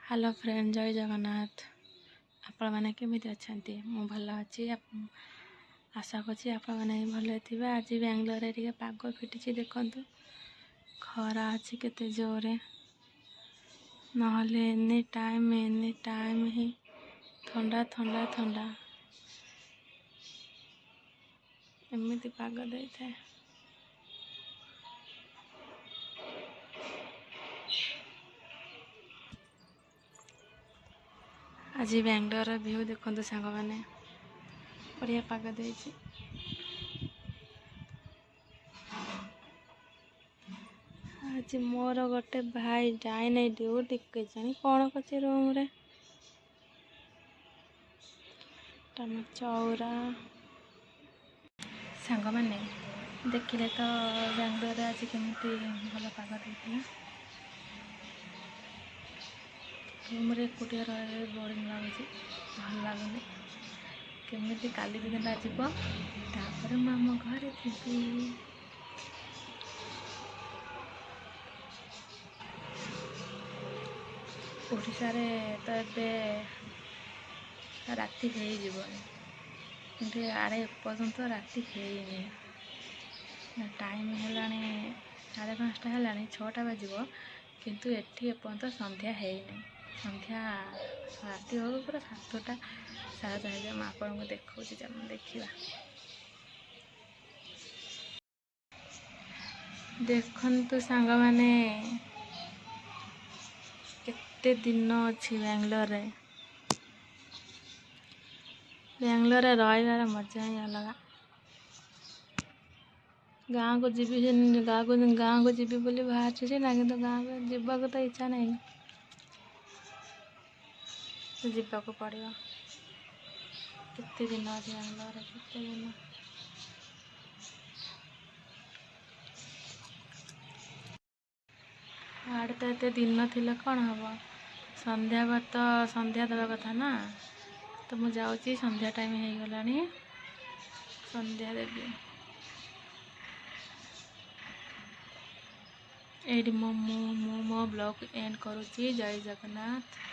Hello friend, जय जगन्नाथ। आपण मैंने केमिति अच्छांती? मु भल अच्छी। आशा करछि आपण मैंने भल थे। आज बेंगलोर रे टिके पाग फिटी देखंतु, खरा अच्छी केते जोरे, नहले एनी टाइम ही ठंडा ठंडा ठंडा एमिति पाग देई थाए। आज बेंगलोर व्यू देखंतु सांग माने, बढ़िया पाग देइछि। आज मोर गोटे भाई जाए नहीं ड्यूटी के जानी कौन करछि रूम रे। टमा चौरा सांग माने देखिले तो बेंगलोर आज केमिति भल पाग देइथिला। रूम रे एकुटिया रहे बोरिंग लाଗୁଛି, ଭଲ ଲାଗୁନି। କେମିତି କାଲି ଦିନଟା ଯିବ, ତାପରେ ମୁଁ ଆମ ଘରେ ଥିବି। ଓଡ଼ିଶାରେ ତ ଏବେ ରାତି ହେଇଯିବଣି, କିନ୍ତୁ ଆଡ଼େ ଏପର୍ଯ୍ୟନ୍ତ ରାତି ହେଇନି। ଟାଇମ୍ ହେଲାଣି 5:30 ହେଲାଣି, 6ଟା ବାଜିବ, କିନ୍ତୁ ଏଠି ଏପର୍ଯ୍ୟନ୍ତ ସନ୍ଧ୍ୟା ହେଇନି। ସନ୍ଧ୍ୟା ରାତି ବେଳକୁ ପୁରା 7ଟା 7:30 ହେଇଯିବ। ମୁଁ ଆପଣଙ୍କୁ ଦେଖାଉଛି, ଚାଲନ୍ତୁ ଦେଖିବା। ଦେଖନ୍ତୁ ସାଙ୍ଗମାନେ, କେତେ ଦିନ ଅଛି ବେଙ୍ଗଲୋରରେ। ବେଙ୍ଗଲୋରରେ ରହିବାର ମଜା ହିଁ ଅଲଗା। ଗାଁକୁ ଯିବି ଗାଁକୁ ଯିବି ବୋଲି ବାହାରିଛି ସିନା, କିନ୍ତୁ ଗାଁକୁ ଯିବାକୁ ତ ଇଚ୍ଛା ନାହିଁ। ଯିବାକୁ ପଡ଼ିବ। କେତେ ଦିନ ଅଛି ବେଙ୍ଗଲୋରରେ, କେତେ ଦିନ। ଆଡ଼େ ତ ଏତେ ଦିନ ଥିଲେ କ'ଣ ହେବ, ସନ୍ଧ୍ୟା ଦେବା କଥା ନା। ତ ମୁଁ ଯାଉଛି, ସନ୍ଧ୍ୟା ଟାଇମ୍ ହେଇଗଲାଣି, ସନ୍ଧ୍ୟା ଦେବି। ଏଇଠି ମୁଁ ମୋ ବ୍ଲଗ୍ ଏଣ୍ଡ କରୁଛି। ଜୟ ଜଗନ୍ନାଥ।